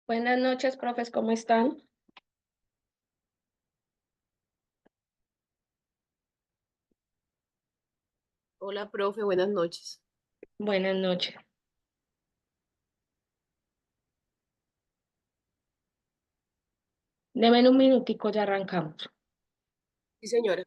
Buenas noches, profes, ¿cómo están? Hola, profe, buenas noches. Buenas noches. Deme un minutico, ya arrancamos. Sí, señora.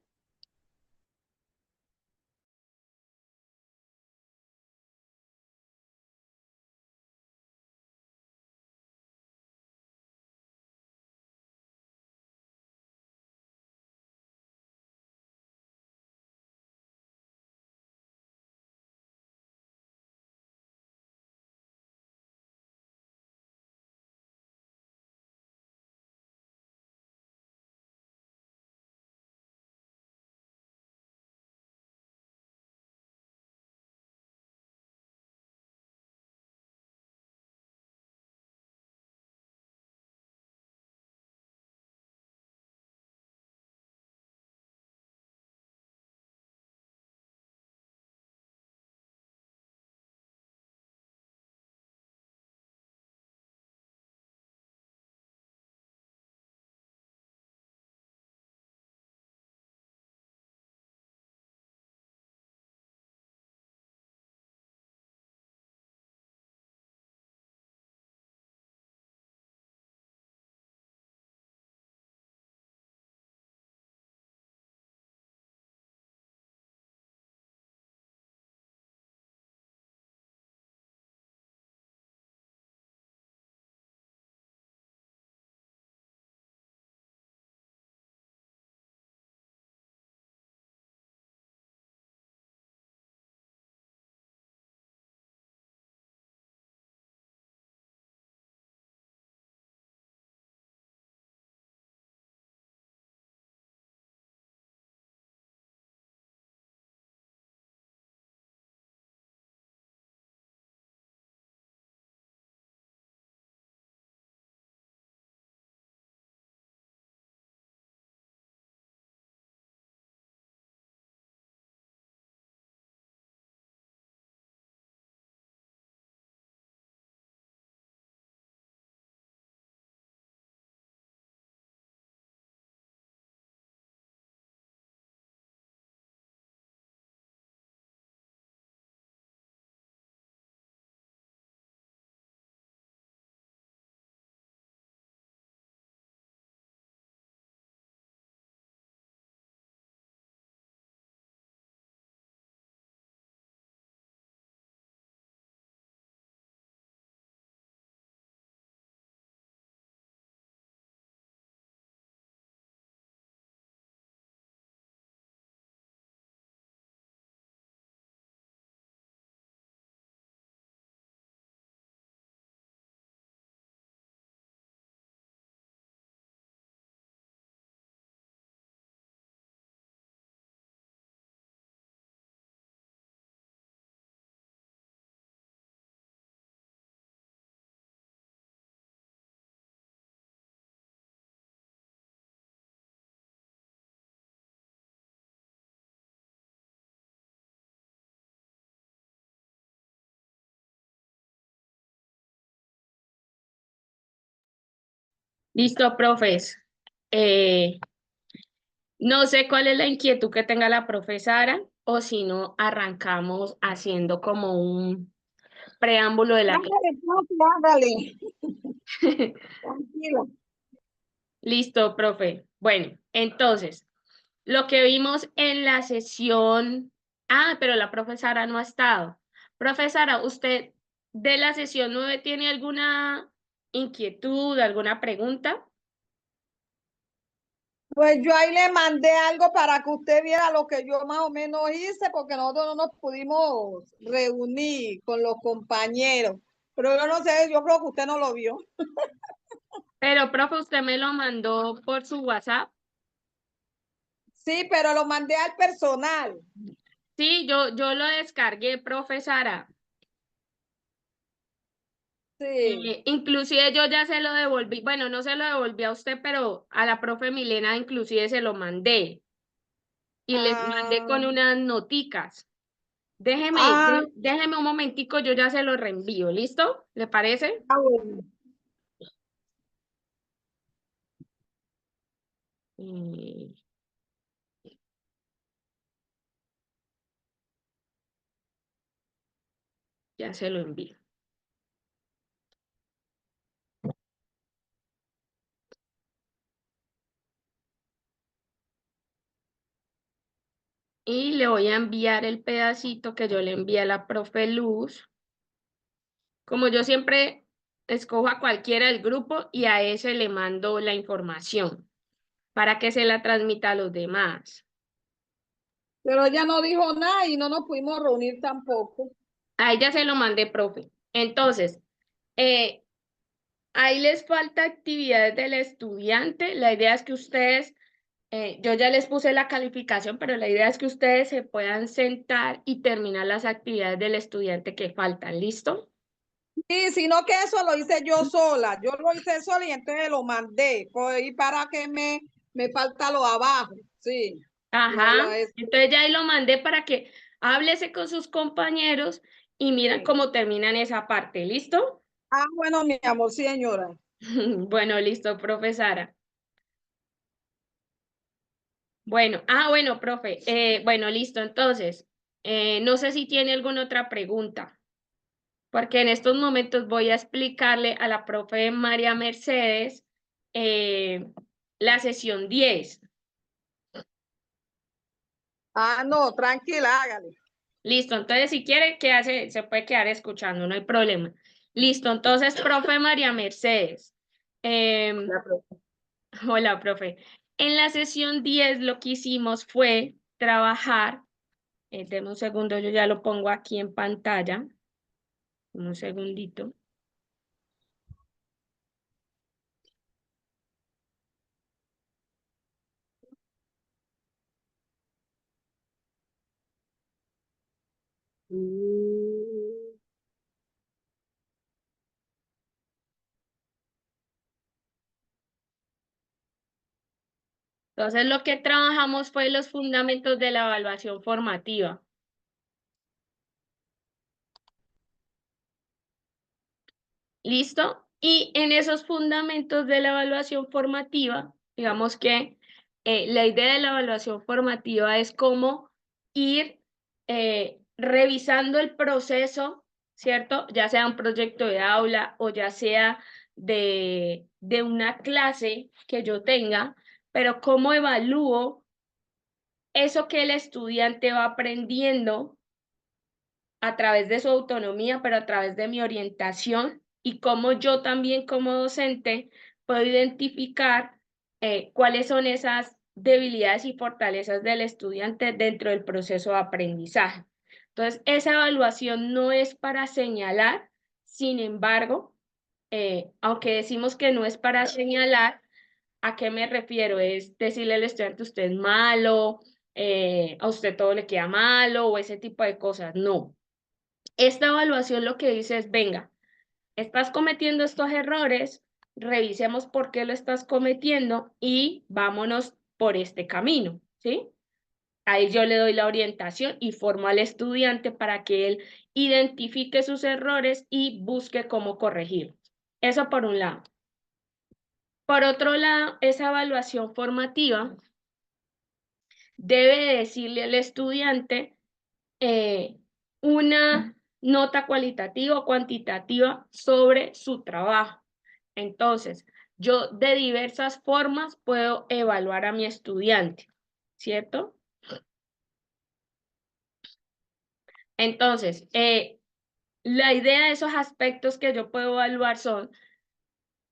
Listo, profes. Eh, no sé cuál es la inquietud que tenga la profesora o si no, arrancamos haciendo como un preámbulo de la clase. Hágale, profe, hágale. Tranquila. Listo, profe. Bueno, entonces, lo que vimos en la sesión... Ah, pero la profesora no ha estado. Profesora, ¿usted de la sesión 9 tiene alguna inquietud, alguna pregunta? Pues yo ahí le mandé algo para que usted viera lo que yo más o menos hice, porque nosotros no nos pudimos reunir con los compañeros. Pero yo no sé, yo creo que usted no lo vio. Pero, profe, usted me lo mandó por su WhatsApp. Sí, pero lo mandé al personal. Sí, yo lo descargué, profe Sara. Sí. Inclusive yo ya se lo devolví, bueno, no se lo devolví a usted, pero a la profe Milena inclusive se lo mandé y les mandé Ah, con unas noticas. ah, Déjeme un momentico, yo ya se lo reenvío, ¿listo? ¿Le parece? bueno. Eh, ya se lo envío. Y le voy a enviar el pedacito que yo le envié a la profe Luz. Como yo siempre escojo a cualquiera del grupo y a ese le mando la información para que se la transmita a los demás. Pero ella no dijo nada y no nos pudimos reunir tampoco. A ella se lo mandé, profe. Entonces, ahí les falta actividades del estudiante. La idea es que ustedes, yo ya les puse la calificación, pero la idea es que ustedes se puedan sentar y terminar las actividades del estudiante que faltan. ¿Listo? Sí, sino que eso lo hice yo sola. Yo lo hice sola y entonces lo mandé. Pues, y para que me falta lo abajo. Sí. Ajá. Entonces ya ahí lo mandé para que háblese con sus compañeros y miran Sí. cómo terminan esa parte. ¿Listo? Ah, bueno, mi amor, sí, señora. Bueno, listo, profe Sara. Bueno, bueno, profe. Bueno, listo. Entonces, no sé si tiene alguna otra pregunta, porque en estos momentos voy a explicarle a la profe María Mercedes la sesión 10. Ah, no, tranquila, hágale. Listo, entonces si quiere, se puede quedar escuchando, no hay problema. Listo, entonces, profe María Mercedes. La profe. Hola, profe. En la sesión 10 lo que hicimos fue trabajar, denme un segundo, yo ya lo pongo aquí en pantalla, un segundito. Mm, Entonces lo que trabajamos fue los fundamentos de la evaluación formativa. ¿Listo? Y en esos fundamentos de la evaluación formativa, digamos que la idea de la evaluación formativa es cómo ir revisando el proceso, ¿cierto? Ya sea un proyecto de aula o ya sea de una clase que yo tenga, pero cómo evalúo eso que el estudiante va aprendiendo a través de su autonomía, pero a través de mi orientación y cómo yo también como docente puedo identificar cuáles son esas debilidades y fortalezas del estudiante dentro del proceso de aprendizaje. Entonces, esa evaluación no es para señalar, sin embargo, aunque decimos que no es para señalar, ¿a qué me refiero? Es decirle al estudiante, usted es malo, a usted todo le queda malo o ese tipo de cosas. No. Esta evaluación lo que dice es, venga, estás cometiendo estos errores, revisemos por qué lo estás cometiendo y vámonos por este camino, ¿sí? Ahí yo le doy la orientación y formo al estudiante para que él identifique sus errores y busque cómo corregirlos. Eso por un lado. Por otro lado, esa evaluación formativa debe decirle al estudiante una nota cualitativa o cuantitativa sobre su trabajo. Entonces, yo de diversas formas puedo evaluar a mi estudiante, ¿cierto? Entonces, la idea de esos aspectos que yo puedo evaluar son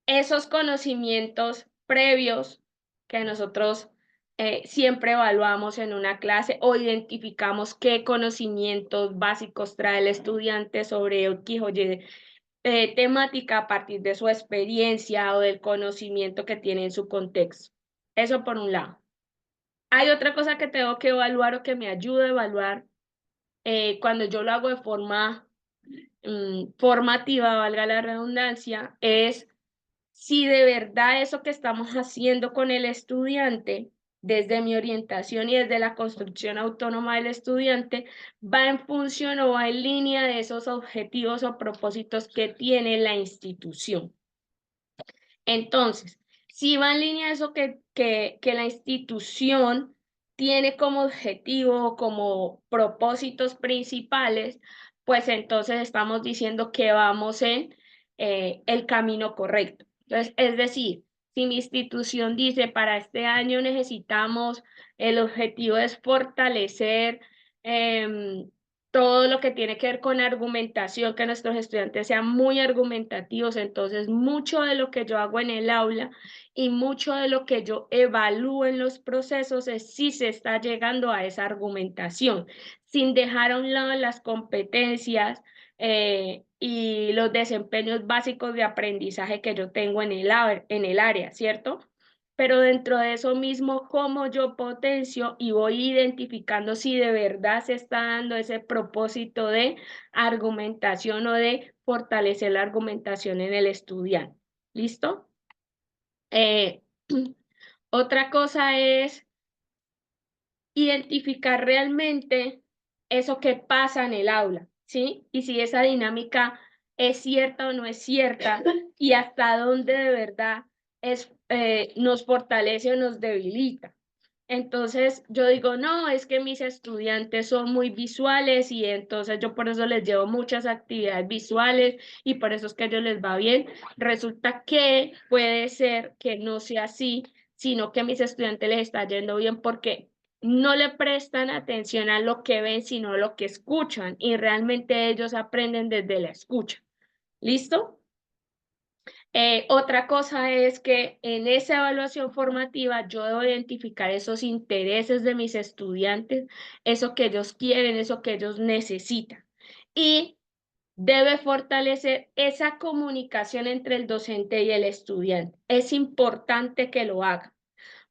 esos conocimientos previos que nosotros siempre evaluamos en una clase o identificamos qué conocimientos básicos trae el estudiante sobre X o Y temática a partir de su experiencia o del conocimiento que tiene en su contexto. Eso por un lado. Hay otra cosa que tengo que evaluar o que me ayuda a evaluar cuando yo lo hago de forma formativa, valga la redundancia, es si de verdad eso que estamos haciendo con el estudiante, desde mi orientación y desde la construcción autónoma del estudiante, va en función o va en línea de esos objetivos o propósitos que tiene la institución. Entonces, sí va en línea eso que la institución tiene como objetivo, como propósitos principales, pues entonces estamos diciendo que vamos en el camino correcto. Entonces, es decir, si mi institución dice para este año necesitamos, el objetivo es fortalecer todo lo que tiene que ver con argumentación, que nuestros estudiantes sean muy argumentativos, entonces mucho de lo que yo hago en el aula y mucho de lo que yo evalúo en los procesos es si se está llegando a esa argumentación, sin dejar a un lado las competencias y los desempeños básicos de aprendizaje que yo tengo en el área, ¿cierto? Pero dentro de eso mismo, cómo yo potencio y voy identificando si de verdad se está dando ese propósito de argumentación o de fortalecer la argumentación en el estudiante. ¿Listo? Eh, otra cosa es identificar realmente eso que pasa en el aula, ¿sí? Y si esa dinámica es cierta o no es cierta y hasta dónde de verdad nos fortalece o nos debilita. Entonces yo digo, no, es que mis estudiantes son muy visuales y entonces yo por eso les llevo muchas actividades visuales y por eso es que a ellos les va bien. Resulta que puede ser que no sea así, sino que a mis estudiantes les está yendo bien porque no le prestan atención a lo que ven, sino a lo que escuchan y realmente ellos aprenden desde la escucha. ¿Listo? Otra cosa es que en esa evaluación formativa yo debo identificar esos intereses de mis estudiantes, eso que ellos quieren, eso que ellos necesitan. Y debe fortalecer esa comunicación entre el docente y el estudiante. Es importante que lo haga,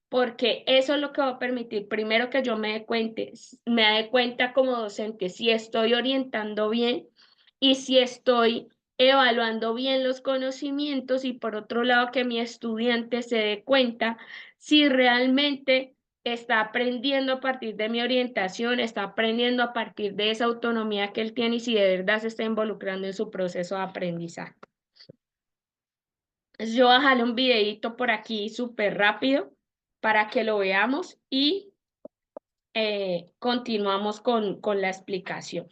porque eso es lo que va a permitir, primero, que yo me dé cuenta como docente si estoy orientando bien y si estoy evaluando bien los conocimientos, y por otro lado que mi estudiante se dé cuenta si realmente está aprendiendo a partir de mi orientación, está aprendiendo a partir de esa autonomía que él tiene y si de verdad se está involucrando en su proceso de aprendizaje. Yo voy a dejarle un videito por aquí súper rápido para que lo veamos y continuamos con la explicación.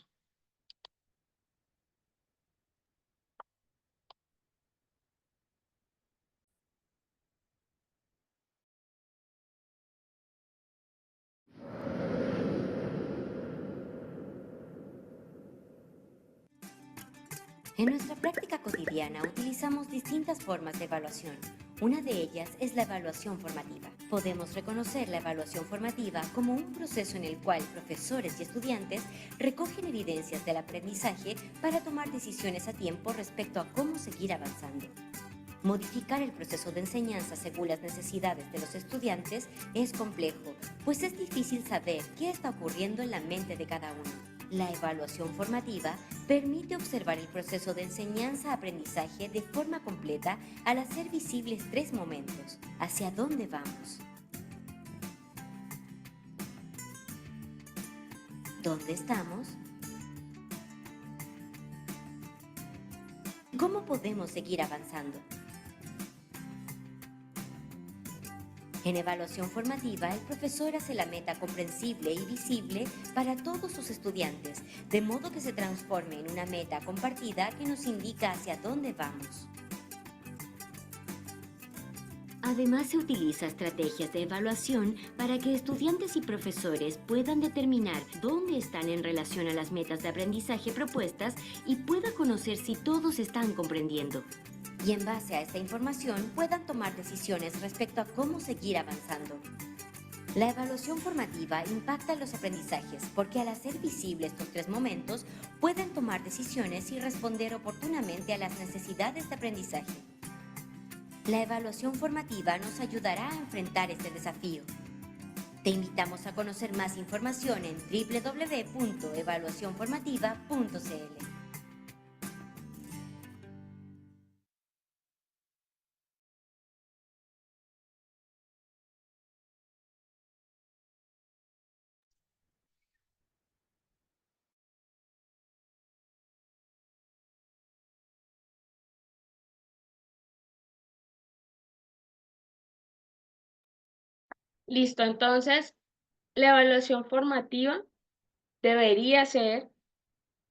En nuestra práctica cotidiana utilizamos distintas formas de evaluación. Una de ellas es la evaluación formativa. Podemos reconocer la evaluación formativa como un proceso en el cual profesores y estudiantes recogen evidencias del aprendizaje para tomar decisiones a tiempo respecto a cómo seguir avanzando. Modificar el proceso de enseñanza según las necesidades de los estudiantes es complejo, pues es difícil saber qué está ocurriendo en la mente de cada uno. La evaluación formativa permite observar el proceso de enseñanza-aprendizaje de forma completa al hacer visibles 3 momentos. ¿Hacia dónde vamos? ¿Dónde estamos? ¿Cómo podemos seguir avanzando? En evaluación formativa, el profesor hace la meta comprensible y visible para todos sus estudiantes, de modo que se transforme en una meta compartida que nos indica hacia dónde vamos. Además, se utiliza estrategias de evaluación para que estudiantes y profesores puedan determinar dónde están en relación a las metas de aprendizaje propuestas y pueda conocer si todos están comprendiendo. Y en base a esta información puedan tomar decisiones respecto a cómo seguir avanzando. La evaluación formativa impacta en los aprendizajes porque al hacer visibles estos 3 momentos pueden tomar decisiones y responder oportunamente a las necesidades de aprendizaje. La evaluación formativa nos ayudará a enfrentar este desafío. Te invitamos a conocer más información en www.evaluacionformativa.cl. Listo, entonces la evaluación formativa debería ser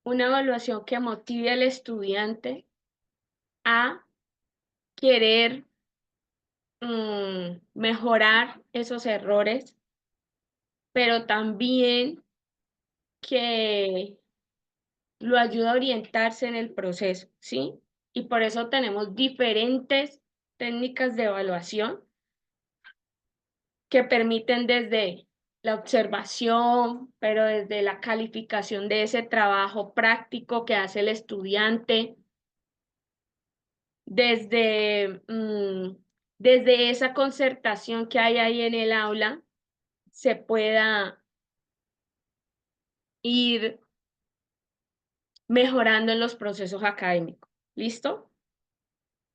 una evaluación que motive al estudiante a querer mejorar esos errores, pero también que lo ayuda a orientarse en el proceso, ¿sí? Y por eso tenemos diferentes técnicas de evaluación que permiten desde la observación, pero desde la calificación de ese trabajo práctico que hace el estudiante, desde esa concertación que hay ahí en el aula, se pueda ir mejorando en los procesos académicos. ¿Listo?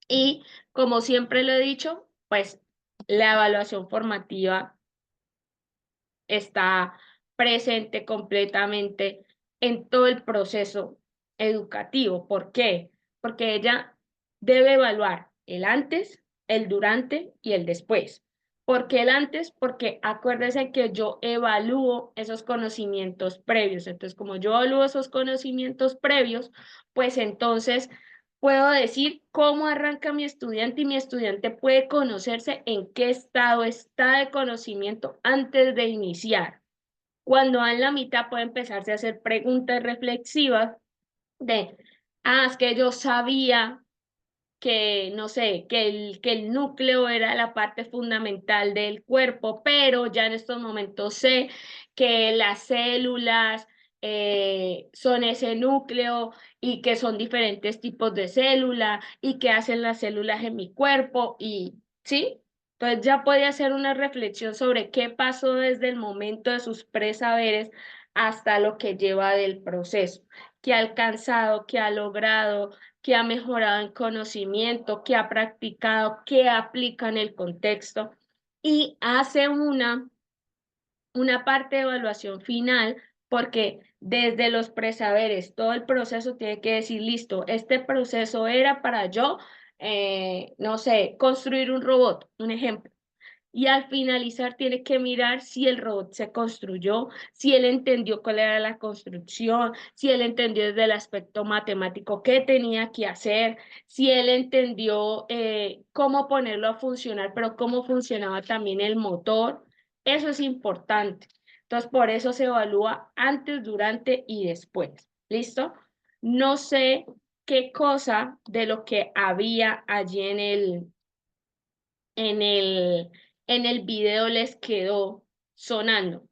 Y como siempre lo he dicho, pues la evaluación formativa está presente completamente en todo el proceso educativo. ¿Por qué? Porque ella debe evaluar el antes, el durante y el después. ¿Por qué el antes? Porque acuérdense que yo evalúo esos conocimientos previos. Entonces, como yo evalúo esos conocimientos previos, pues entonces puedo decir cómo arranca mi estudiante y mi estudiante puede conocerse en qué estado está de conocimiento antes de iniciar. Cuando va en la mitad puede empezarse a hacer preguntas reflexivas de, es que yo sabía que, no sé, que el núcleo era la parte fundamental del cuerpo, pero ya en estos momentos sé que las células son ese núcleo y que son diferentes tipos de célula y que hacen las células en mi cuerpo y, ¿sí? Entonces ya puede hacer una reflexión sobre qué pasó desde el momento de sus presaberes hasta lo que lleva del proceso, qué ha alcanzado, qué ha logrado, que ha mejorado en conocimiento, que ha practicado, que aplica en el contexto y hace una parte de evaluación final porque desde los presaberes todo el proceso tiene que decir, listo, este proceso era para yo, no sé, construir un robot, un ejemplo. Y al finalizar tiene que mirar si el robot se construyó, si él entendió cuál era la construcción, si él entendió desde el aspecto matemático qué tenía que hacer, si él entendió cómo ponerlo a funcionar, pero cómo funcionaba también el motor. Eso es importante. Entonces, por eso se evalúa antes, durante y después. ¿Listo? No sé qué cosa de lo que había allí en el, en el video les quedó sonando.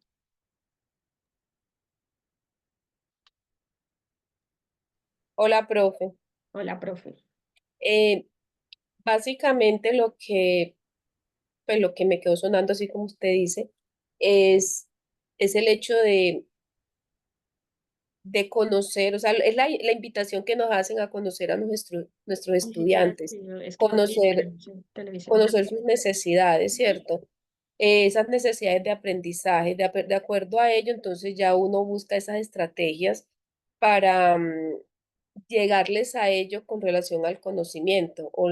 Hola, profe. Hola, profe. Eh, Básicamente pues lo que me quedó sonando, así como usted dice, es, es el hecho de conocer, o sea, es la invitación que nos hacen a conocer a nuestros estudiantes, Es que no vi conocer, televisión. conocer sus necesidades, ¿cierto? Esas necesidades de aprendizaje, de acuerdo a ello, entonces ya uno busca esas estrategias para llegarles a ello con relación al conocimiento o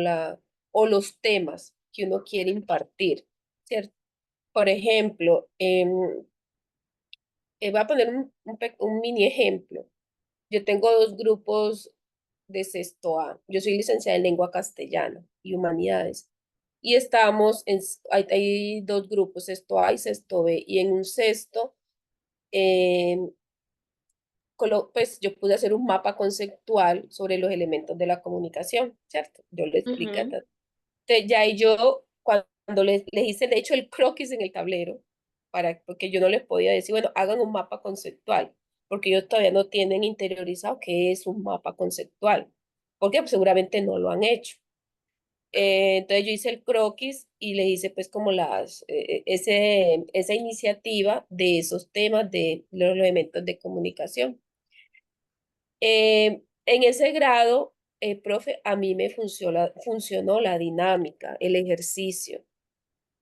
los temas que uno quiere impartir, ¿cierto? Por ejemplo, voy a poner un mini ejemplo. Yo tengo dos grupos de sexto A. Yo soy licenciada en lengua castellana y humanidades. Y hay dos grupos, sexto A y sexto B. Y en un sexto, eh, pues yo pude hacer un mapa conceptual sobre los elementos de la comunicación, ¿cierto? Yo le expliqué. Ujú. Entonces, ya y yo, cuando les hice, de hecho, el croquis en el tablero, porque yo no les podía decir, bueno, hagan un mapa conceptual, porque ellos todavía no tienen interiorizado qué es un mapa conceptual, porque pues, seguramente no lo han hecho. Entonces yo hice el croquis y le hice pues como esa iniciativa de esos temas de los elementos de comunicación. En ese grado, profe, a mí me funcionó la dinámica, el ejercicio,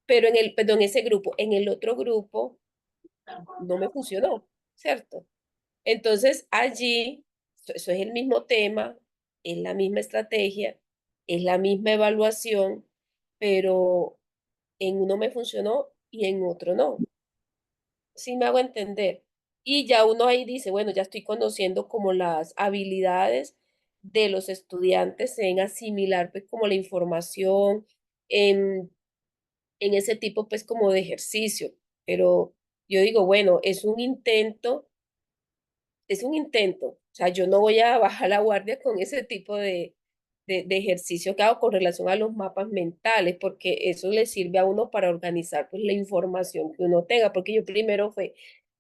pero perdón, en ese grupo, en el otro grupo no me funcionó, ¿cierto? Entonces allí, eso es el mismo tema, es la misma estrategia, es la misma evaluación, pero en uno me funcionó y en otro no. ¿Sí me hago entender? Y ya uno ahí dice, bueno, ya estoy conociendo como las habilidades de los estudiantes en asimilar pues como la información en ese tipo pues como de ejercicio. Pero yo digo, bueno, es un intento. O sea, yo no voy a bajar la guardia con ese tipo de ejercicio que hago con relación a los mapas mentales, porque eso le sirve a uno para organizar pues la información que uno tenga, porque yo primero fue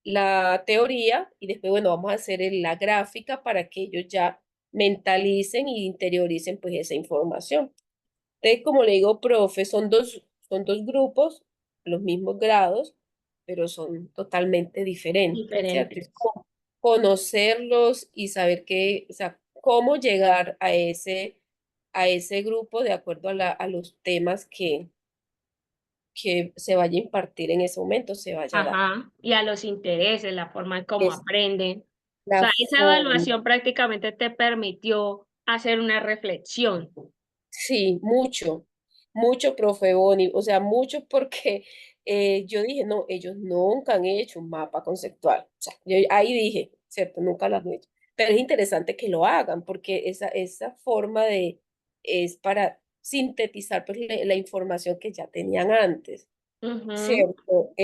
la teoría y después, bueno, vamos a hacer la gráfica para que ellos ya mentalicen y interioricen pues esa información. Entonces, como le digo, profe, son dos grupos, los mismos grados, pero son totalmente diferentes, ¿cierto? Es diferentes. como conocerlos y saber o sea, cómo llegar a ese grupo de acuerdo a los temas que se vaya a impartir en ese momento, se vaya a dar. Ajá, y a los intereses, la forma en cómo Es aprenden. O la sea, esa forma. evaluación prácticamente te permitió hacer una reflexión. Sí, mucho, mucho, profe Boni, o sea, mucho porque yo dije, no, ellos nunca han hecho un mapa conceptual. O sea, yo ahí dije, cierto, nunca lo han hecho. Pero es interesante que lo hagan porque esa forma es para sintetizar pues, la información que ya tenían antes, Ujú, ¿cierto?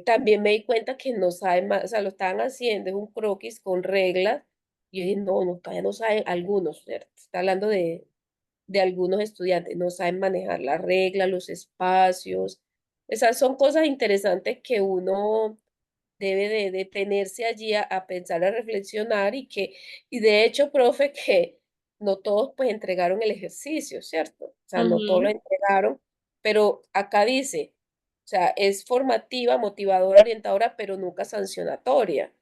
También me di cuenta que no saben más, o sea, lo estaban haciendo, es un croquis con reglas. Y yo dije, no, no, todavía no saben algunos, ¿cierto? Está hablando de algunos estudiantes, no saben manejar las reglas, los espacios. Esas son cosas interesantes que uno debe de detenerse allí a pensar, a reflexionar y de hecho, profe, que no todos pues entregaron el ejercicio, ¿cierto? O sea, no todos lo ujú, entregaron, pero acá dice, o sea, es formativa, motivadora, orientadora, pero nunca sancionatoria.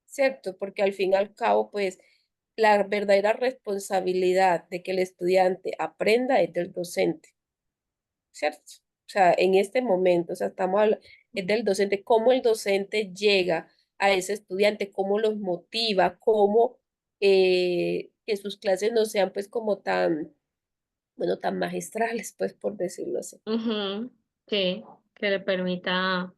¿Cierto? Porque al fin y al cabo, pues la verdadera responsabilidad de que el estudiante aprenda es del docente, ¿cierto? O sea, en este momento, o sea, es del docente, cómo el docente llega a ese estudiante, cómo los motiva, cómo que sus clases no sean pues como tan, bueno, tan magistrales, pues por decirlo así. ujú. Sí, que le permita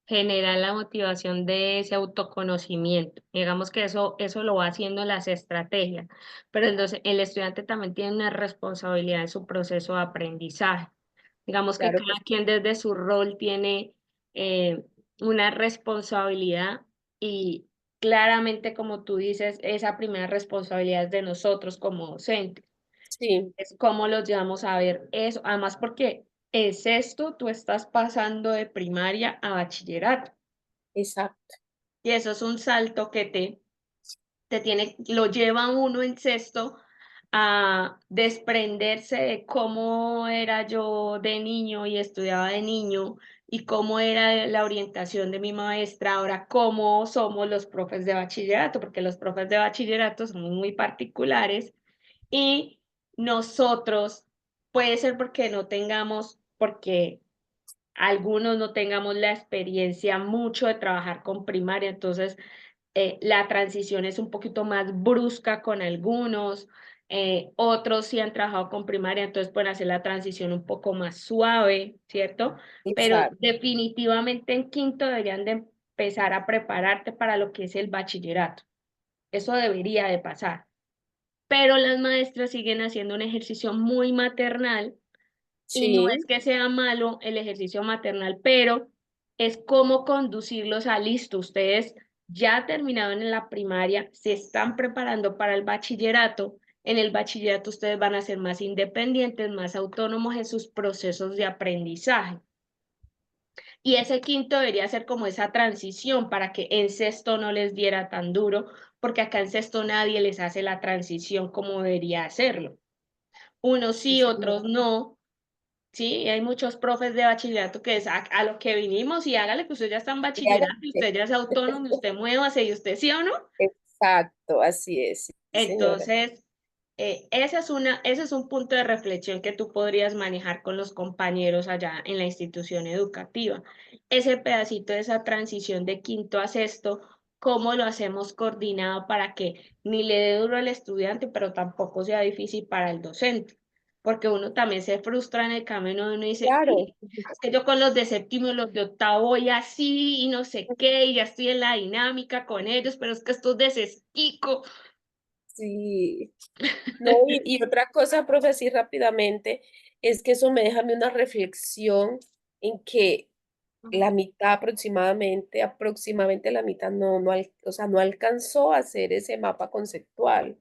generar la motivación de ese autoconocimiento. Digamos que eso lo va haciendo las estrategias, pero entonces el estudiante también tiene una responsabilidad en su proceso de aprendizaje. Digamos que Claro que cada quien desde su rol tiene eh, una responsabilidad y claramente, como tú dices, esa primera responsabilidad es de nosotros como docentes. sí, Es cómo los llevamos a ver eso. Además, porque en sexto tú estás pasando de primaria a bachillerato. exacto, Y eso es un salto que lo lleva a uno en sexto a desprenderse de cómo era yo de niño y estudiaba de niño y cómo era la orientación de mi maestra, ahora cómo somos los profes de bachillerato, porque los profes de bachillerato son muy particulares y nosotros, puede ser porque no tengamos, porque algunos no tengamos la experiencia mucho de trabajar con primaria, entonces la transición es un poquito más brusca con algunos, otros sí han trabajado con primaria, entonces pueden hacer la transición un poco más suave, ¿cierto? Pero exacto, definitivamente en quinto deberían de empezar a prepararte para lo que es el bachillerato. Eso debería de pasar. Pero las maestras siguen haciendo un ejercicio muy maternal y no es sí, que sea malo el ejercicio maternal, pero es cómo conducirlos a listo. Ustedes ya terminaron en la primaria, se están preparando para el bachillerato. En el bachillerato ustedes van a ser más independientes, más autónomos en sus procesos de aprendizaje. Y ese quinto debería ser como esa transición para que en sexto no les diera tan duro, porque acá en sexto nadie les hace la transición como debería hacerlo. Unos sí, sí, otros señora. no. Sí, hay muchos profes de bachillerato que es a lo que vinimos y hágale que usted ya está en Y hágale. bachillerato y usted ya es autónomo y usted muévase y usted sí o no. Exacto, así es, sí, señora. Entonces, ese es un punto de reflexión que tú podrías manejar con los compañeros allá en la institución educativa. Ese pedacito de esa transición de quinto a sexto, ¿cómo lo hacemos coordinado para que ni le dé duro al estudiante, pero tampoco sea difícil para el docente? porque uno también se frustra en el camino, uno dice, Claro, es que yo con los de séptimo y los de octavo voy así y no sé qué, y ya estoy en la dinámica con ellos, pero es que estos desestico. sí. No, y otra cosa, profe, así rápidamente, es que eso me deja a mí una reflexión en que la mitad aproximadamente la mitad o sea, no alcanzó a hacer ese mapa conceptual.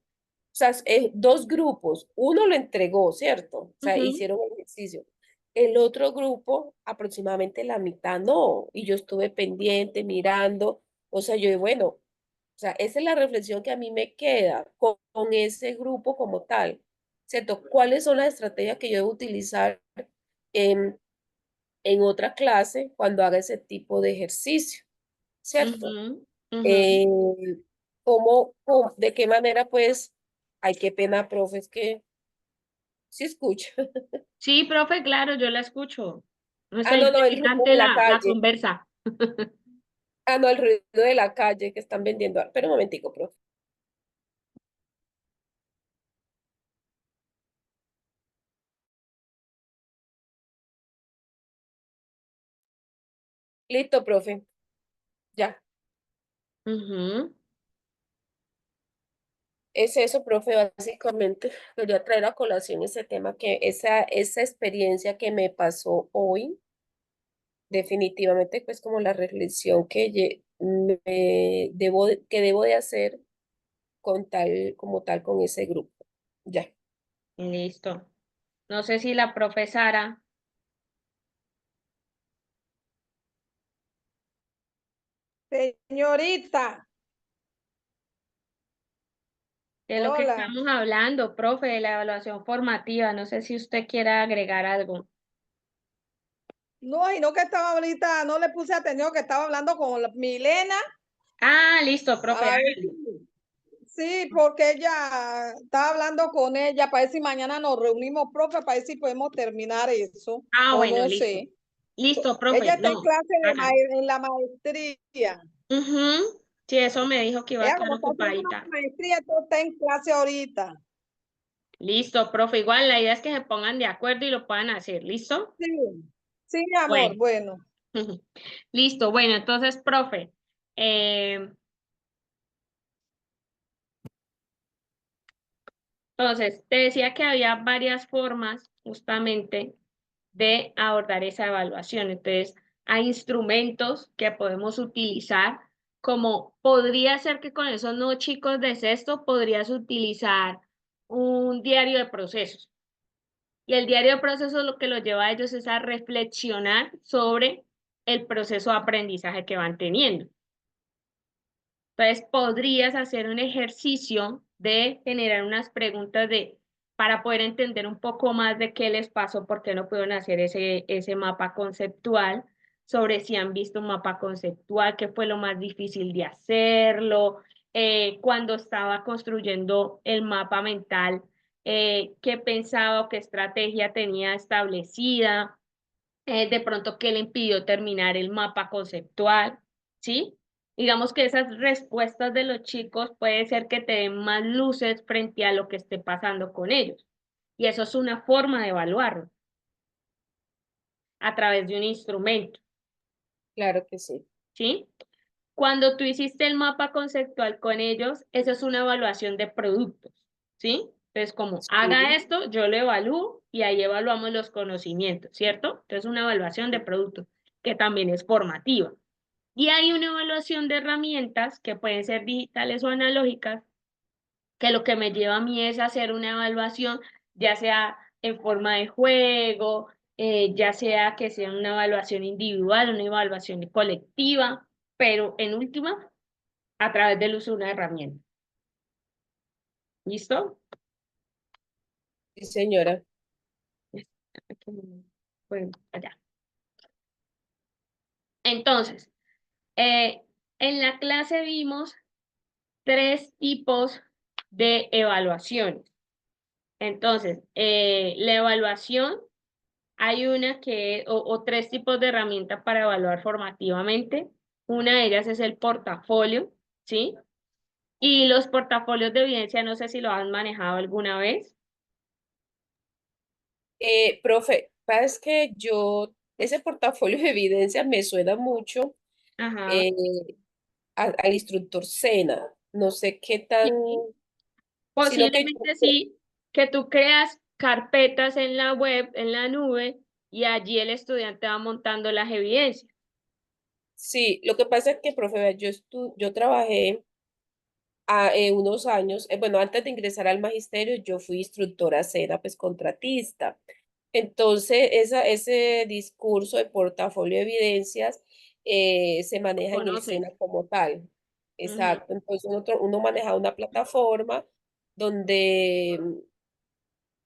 O sea, dos grupos, uno lo entregó, ¿cierto? O sea, Ujú. hicieron el ejercicio. El otro grupo, aproximadamente la mitad no, y yo estuve pendiente, mirando, o sea, yo, bueno, o sea, esa es la reflexión que a mí me queda con ese grupo como tal, ¿cierto? ¿Cuáles son las estrategias que yo debo utilizar en otra clase cuando haga ese tipo de ejercicio, ¿cierto? Ujú, ujú. Eh, de qué manera, pues, ay, qué pena, profe, es que sí escucho. Sí, profe, claro, yo la escucho. No Ah, está no, no, el ruido interesante de la la calle. conversa. Ah, no, el ruido de la calle que están vendiendo. Pero un momentico, profe. Listo, profe. Ya. Ujú. Es eso, profe, básicamente. Quería traer a colación ese tema, esa experiencia que me pasó hoy, definitivamente, pues como la reflexión que debo de hacer como tal con ese grupo. Ya. Listo. No sé si la profesora, Señorita, de lo que hola. estamos hablando, profe, de la evaluación formativa, no sé si usted quiera agregar algo. No, y no que estaba ahorita, no le puse atención que estaba hablando con Milena. Ah, listo, profe, A ver hágale. si- sí, porque ella estaba hablando con ella para ver si mañana nos reunimos, profe, para ver si podemos terminar eso, Ah, o bueno, no listo. sé. Listo, Ella profe, está en no, clase hágale. en la maestría. Ujú. Sí, eso me dijo que iba a Ella estar como está haciendo ocupadita. una maestría, entonces está en clase ahorita. Listo, profe, igual la idea es que se pongan de acuerdo y lo puedan hacer, ¿listo? Sí, sí, mi amor, Bueno. bueno. Listo, bueno, entonces, profe, eh, entonces, te decía que había varias formas justamente de abordar esa evaluación. Entonces, hay instrumentos que podemos utilizar, como podría ser que con esos nuevos chicos de sexto podrías utilizar un diario de procesos. Y el diario de procesos lo que los lleva a ellos es a reflexionar sobre el proceso de aprendizaje que van teniendo. Entonces, podrías hacer un ejercicio de generar unas preguntas para poder entender un poco más de qué les pasó, por qué no pudieron hacer ese mapa conceptual, sobre si han visto un mapa conceptual, qué fue lo más difícil de hacerlo, cuando estaba construyendo el mapa mental, qué pensaba o qué estrategia tenía establecida, de pronto qué le impidió terminar el mapa conceptual, ¿sí? Digamos que esas respuestas de los chicos puede ser que te den más luces frente a lo que esté pasando con ellos. Y eso es una forma de evaluarlo a través de un instrumento, Claro que sí. ¿sí? Cuando tú hiciste el mapa conceptual con ellos, eso es una evaluación de productos, ¿sí? Entonces, como haga Sí, esto, yo lo evalúo y ahí evaluamos los conocimientos, ¿cierto? Entonces, una evaluación de productos que también es formativa. Y hay una evaluación de herramientas que pueden ser digitales o analógicas, que lo que me lleva a mí es hacer una evaluación, ya sea en forma de juego, ya sea que sea una evaluación individual, una evaluación colectiva, pero en última, a través del uso de una herramienta. ¿Listo? sí, señora. Bueno, allá. Entonces, en la clase vimos tres tipos de evaluaciones. Entonces, la evaluación, hay una o tres tipos de herramientas para evaluar formativamente. Una de ellas es el portafolio, ¿sí? Y los portafolios de evidencia, no sé si lo han manejado alguna vez. Profe, es que ese portafolio de evidencias me suena mucho Ajá. eh, al instructor Sena. No sé qué tan, Sí. sino que Posiblemente sí, que tú creas carpetas en la web, en la nube, y allí el estudiante va montando las evidencias. sí, lo que pasa es que, profe, vea, yo trabajé unos años, bueno, antes de ingresar al magisterio, yo fui instructora SENA, pues contratista. Entonces, ese discurso de portafolio de evidencias se ¿Lo maneja en el conoces? SENA como tal. Ujú, Exacto. Entonces, uno maneja una plataforma donde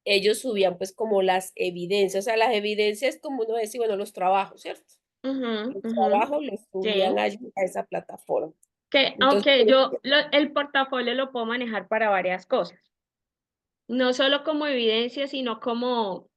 ellos subían pues como las evidencias, o sea, las evidencias como uno decía, bueno, los trabajos, ¿cierto? ujú, Los ujú. trabajos los subían Sí. allí a esa plataforma. Que, Entonces, aunque yo el portafolio lo puedo manejar para varias cosas. No solo como evidencia, sino como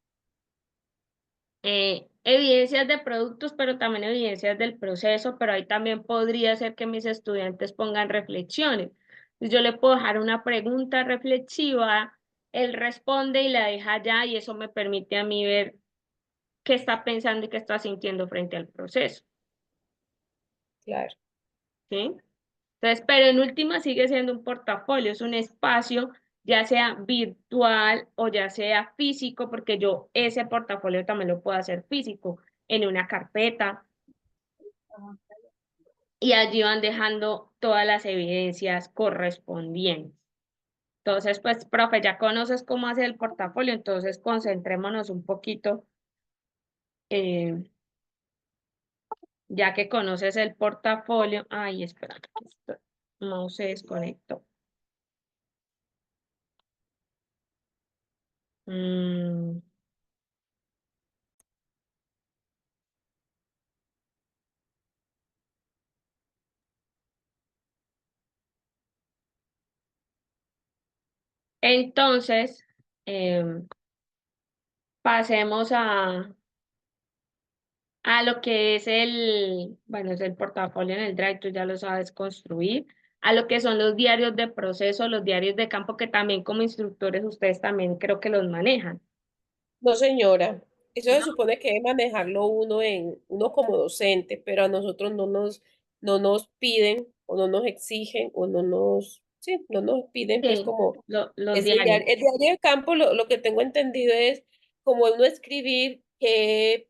evidencias de productos, pero también evidencias del proceso, pero ahí también podría ser que mis estudiantes pongan reflexiones. Entonces, yo le puedo dejar una pregunta reflexiva, él responde y la deja allá y eso me permite a mí ver qué está pensando y qué está sintiendo frente al proceso, claro. ¿sí? Entonces, pero en última sigue siendo un portafolio, es un espacio, ya sea virtual o ya sea físico, porque yo ese portafolio también lo puedo hacer físico, en una carpeta, y allí van dejando todas las evidencias correspondientes. Entonces, pues, profe, ya conoces cómo hacer el portafolio, entonces concentrémonos un poquito, eh, ya que conoces el portafolio. Ay, espera, no se desconectó. Mm, Entonces, pasemos a lo que es bueno, es el portafolio en el Drive, tú ya lo sabes construir, a lo que son los diarios de proceso, los diarios de campo, que también como instructores ustedes también creo que los manejan, No, señora. Eso se ¿no? supone que debe manejarlo uno como docente, pero a nosotros no nos piden o no nos exigen o sí, no nos piden pues Sí, como los ese diarios. diario. El diario de campo, lo que tengo entendido es como uno escribir qué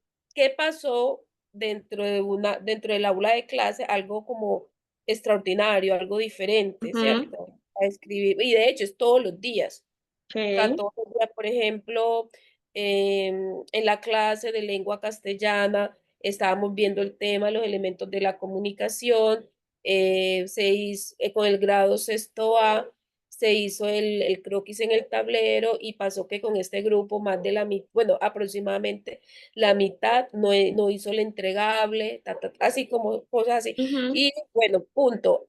pasó dentro del aula de clase, algo como extraordinario, algo diferente, Ujú, ¿cierto? A escribir, y de hecho es todos los días. O sea, sí, todos los días, por ejemplo, en la clase de lengua castellana estábamos viendo el tema, los elementos de la comunicación, con el grado sexto A se hizo el croquis en el tablero y pasó que con este grupo más de la mitad, bueno, aproximadamente la mitad no hizo el entregable, así como cosas así. ujú, Y bueno, punto.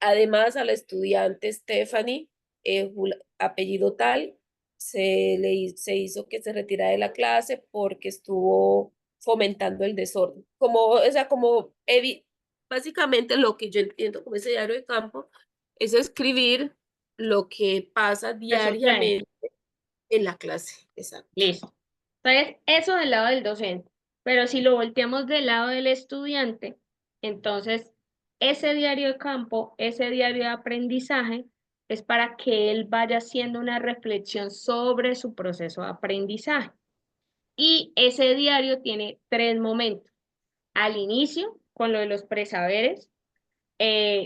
Además, a la estudiante Stephanie, apellido tal, se hizo que se retirara de la clase porque estuvo fomentando el desorden. O sea, básicamente lo que yo entiendo como ese diario de campo es escribir lo que pasa ¿qué sucede? diariamente en la clase. Exacto. Listo. Entonces, eso del lado del docente. Pero si lo volteamos del lado del estudiante, entonces ese diario de campo, ese diario de aprendizaje, es para que él vaya haciendo una reflexión sobre su proceso de aprendizaje. Y ese diario tiene tres momentos. Al inicio, con lo de los presaberes,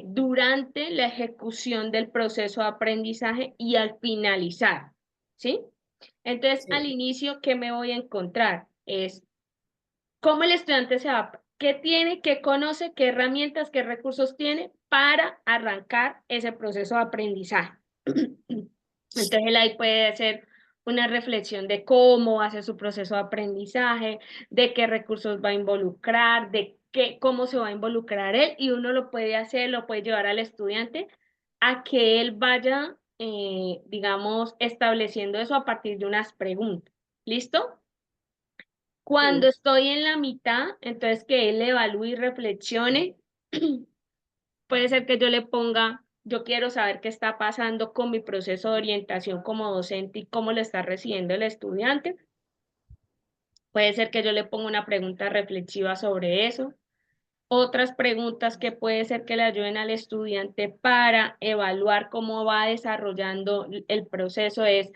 durante la ejecución del proceso de aprendizaje y al finalizar, ¿sí? Entonces, al Sí, inicio, ¿qué me voy a encontrar? Es cómo el estudiante se va, qué tiene, qué conoce, qué herramientas, qué recursos tiene para arrancar ese proceso de aprendizaje. Entonces, él ahí puede hacer una reflexión de cómo hace su proceso de aprendizaje, de qué recursos va a involucrar, cómo se va a involucrar él, y uno lo puede hacer, lo puede llevar al estudiante a que él vaya, digamos, estableciendo eso a partir de unas preguntas. ¿Listo? Cuando sí, estoy en la mitad, entonces que él evalúe y reflexione, puede ser que yo le ponga yo quiero saber qué está pasando con mi proceso de orientación como docente y cómo lo está recibiendo el estudiante. Puede ser que yo le ponga una pregunta reflexiva sobre eso. Otras preguntas que puede ser que le ayuden al estudiante para evaluar cómo va desarrollando el proceso es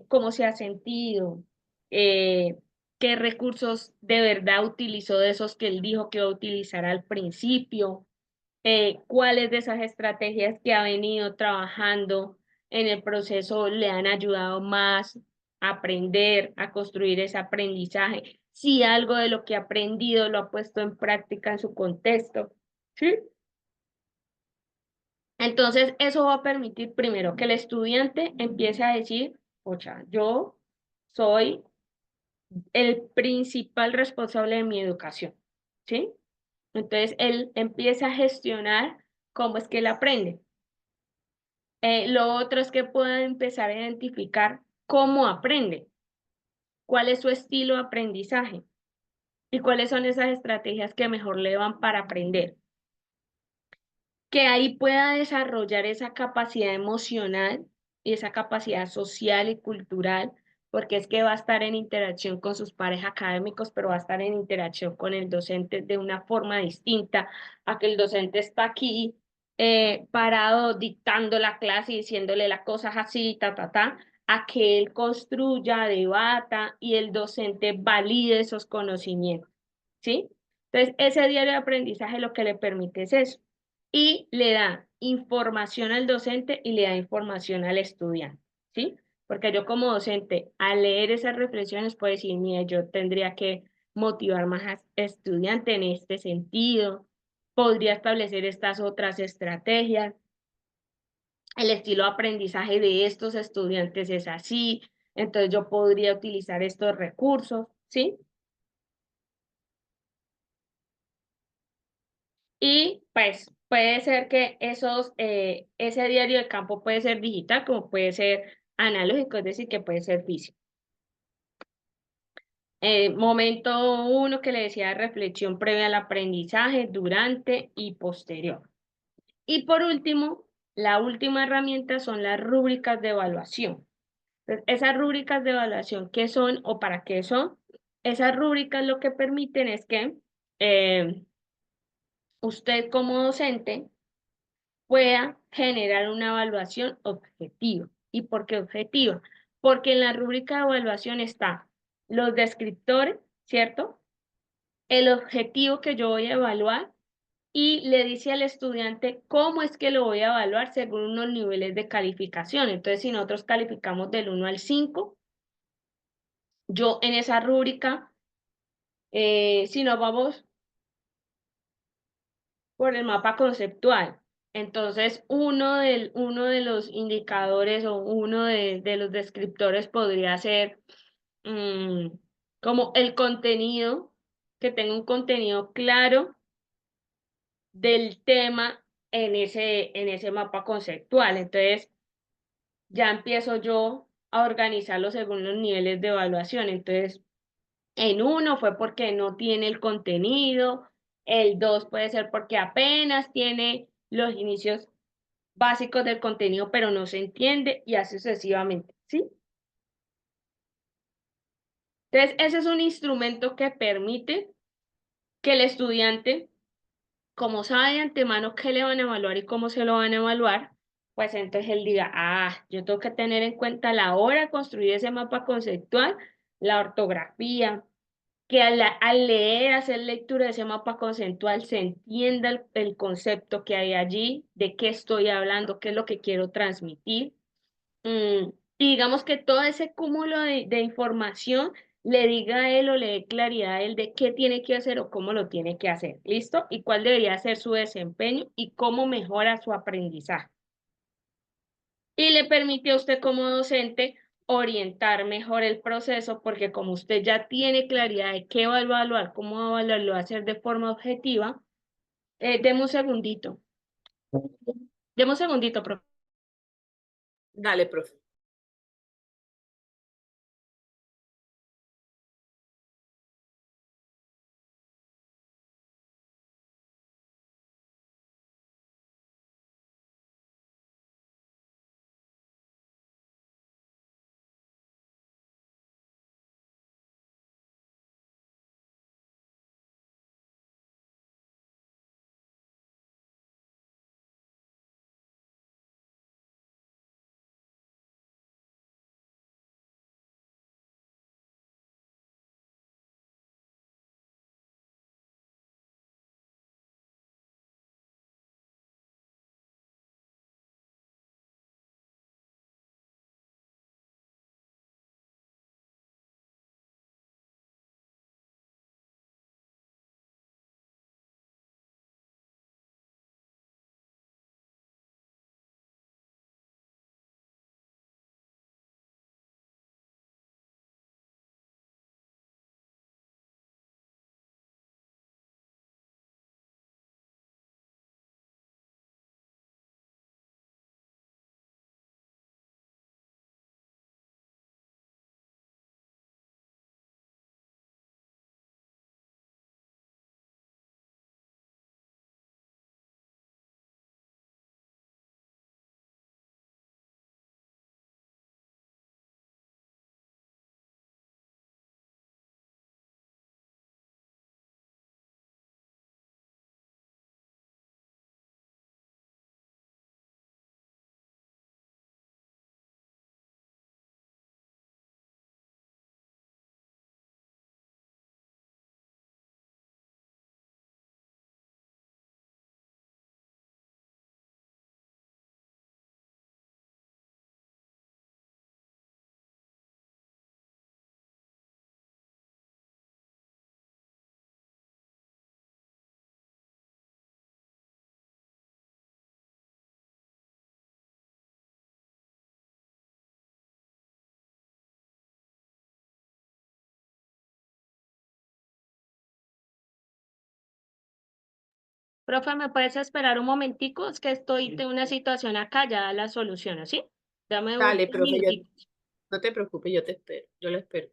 cómo se ha sentido, qué recursos de verdad utilizó de esos que él dijo que iba a utilizar al principio, cuáles de esas estrategias que ha venido trabajando en el proceso le han ayudado más a aprender, a construir ese aprendizaje, si algo de lo que ha aprendido lo ha puesto en práctica en su contexto, ¿sí? Entonces, eso va a permitir primero que el estudiante empiece a decir, ocha, yo soy el principal responsable de mi educación, ¿sí? Entonces, él empieza a gestionar cómo es que él aprende. Lo otro es que pueda empezar a identificar cómo aprende, cuál es su estilo de aprendizaje y cuáles son esas estrategias que mejor le van para aprender. Que ahí pueda desarrollar esa capacidad emocional y esa capacidad social y cultural, porque es que va a estar en interacción con sus pares académicos, pero va a estar en interacción con el docente de una forma distinta a que el docente está aquí parado dictando la clase y diciéndole las cosas así, a que él construya, debata y el docente valide esos conocimientos, ¿sí? Entonces, ese diario de aprendizaje lo que le permite es eso y le da información al docente y le da información al estudiante, ¿sí? Porque yo como docente, al leer esas reflexiones, puedo decir, mira, yo tendría que motivar más al estudiante en este sentido, podría establecer estas otras estrategias, el estilo de aprendizaje de estos estudiantes es así, entonces yo podría utilizar estos recursos, ¿sí? Y pues puede ser que ese diario de campo puede ser digital como puede ser analógico, es decir, que puede ser físico. Momento uno que le decía de reflexión previa al aprendizaje, durante y posterior. Y por último, la última herramienta son las rúbricas de evaluación. Entonces, esas rúbricas de evaluación, ¿qué son o para qué son? Esas rúbricas lo que permiten es que usted como docente pueda generar una evaluación objetiva. ¿Y por qué objetiva? Porque en la rúbrica de evaluación está los descriptores, ¿cierto? El objetivo que yo voy a evaluar y le dice al estudiante cómo es que lo voy a evaluar según unos niveles de calificación. Entonces, si nosotros calificamos del 1 al 5, yo en esa rúbrica, si nos vamos por el mapa conceptual. Entonces, uno de los indicadores o uno de los descriptores podría ser como el contenido, que tenga un contenido claro del tema en ese mapa conceptual. Entonces, ya empiezo yo a organizarlo según los niveles de evaluación. Entonces, en uno fue porque no tiene el contenido, el dos puede ser porque apenas tiene los inicios básicos del contenido, pero no se entiende y así sucesivamente, ¿sí? Entonces, ese es un instrumento que permite que el estudiante, como sabe de antemano qué le van a evaluar y cómo se lo van a evaluar, pues entonces él diga, ah, yo tengo que tener en cuenta la hora de construir ese mapa conceptual, la ortografía, que al leer, hacer lectura de ese mapa conceptual, se entienda el concepto que hay allí, de qué estoy hablando, qué es lo que quiero transmitir. Y digamos que todo ese cúmulo de información le diga a él o le dé claridad a él de qué tiene que hacer o cómo lo tiene que hacer, ¿listo? Y cuál debería ser su desempeño y cómo mejora su aprendizaje. Y le permite a usted como docente orientar mejor el proceso, porque como usted ya tiene claridad de qué va a evaluar, cómo va a evaluar, lo va a hacer de forma objetiva, deme un segundito. Deme un segundito, profe. Dale, profe. profe, ¿me puedes esperar un momentico? Es que estoy de una situación acá, ya la soluciono, ¿sí? Dame Dale, un profe, minutito. no te preocupes, yo te espero, yo lo espero.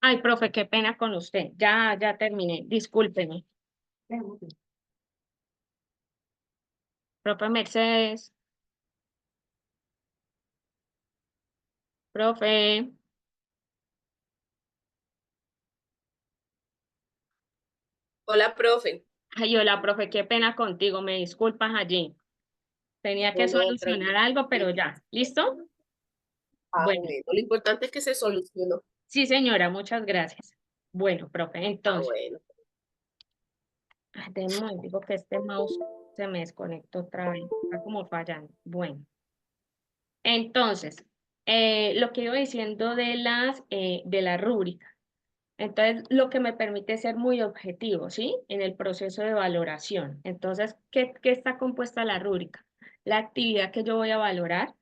Ay, profe, qué pena con usted. Ya terminé. Discúlpeme. Profe Mercedes. Profe. Hola, profe. Ay, hola, profe, qué pena contigo. Me disculpas allí. Tenía que No, no, solucionar tranquilo. algo, pero ya. ¿Listo? Ah, Bueno, bueno, lo importante es que se solucionó. sí, señora, muchas gracias. Bueno, profe, Ah, entonces, bueno. de un momentico que este mouse se me desconectó otra vez. Está como fallando. Bueno, entonces, lo que iba diciendo de la rúbrica. Entonces, lo que me permite ser muy objetivo, ¿sí? En el proceso de valoración. Entonces, ¿qué está compuesta la rúbrica? La actividad que yo voy a valorar,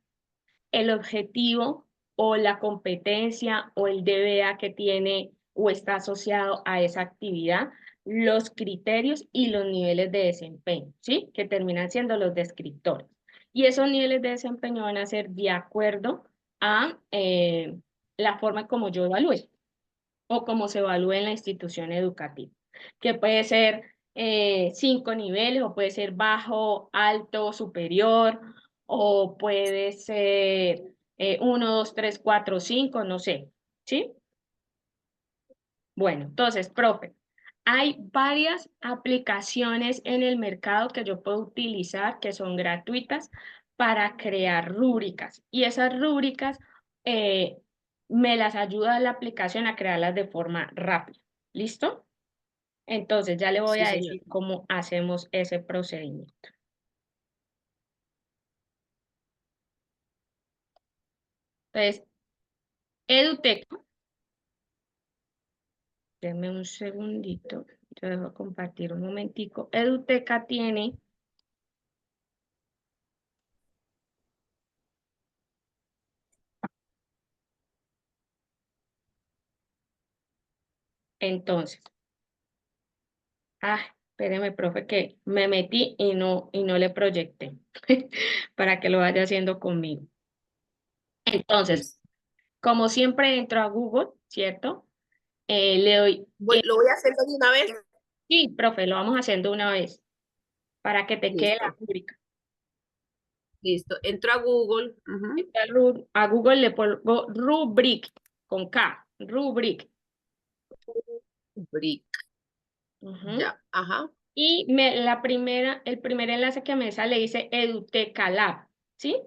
el objetivo o la competencia o el DBA que tiene o está asociado a esa actividad, los criterios y los niveles de desempeño, ¿sí? Que terminan siendo los descriptores. Y esos niveles de desempeño van a ser de acuerdo a la forma como yo evalúe o como se evalúe en la institución educativa, que puede ser 5 niveles o puede ser bajo, alto, superior, o puede ser 1, 2, 3, 4, 5, no sé, ¿sí? Bueno, entonces, profe, hay varias aplicaciones en el mercado que yo puedo utilizar que son gratuitas para crear rúbricas y esas rúbricas eh, me las ayuda la aplicación a crearlas de forma rápida. ¿Listo? Entonces ya le voy Sí, a señor. decir cómo hacemos ese procedimiento. Entonces, Eduteca, denme un segundito, yo dejo compartir un momentico. Eduteca tiene, entonces, espéreme, profe, que me metí y no le proyecté para que lo vaya haciendo conmigo. Entonces, Listo. como siempre entro a Google, ¿cierto? Le doy, Lo voy a hacer de una vez. sí, profe, lo vamos haciendo una vez para que te quede la Listo, rúbrica. listo. Entro a Google. Ujú. A Google le pongo rubric con K, rubric. Brick. Ujú. Ya, ajá. Y el primer enlace que me sale dice Eduteca Lab, ¿sí?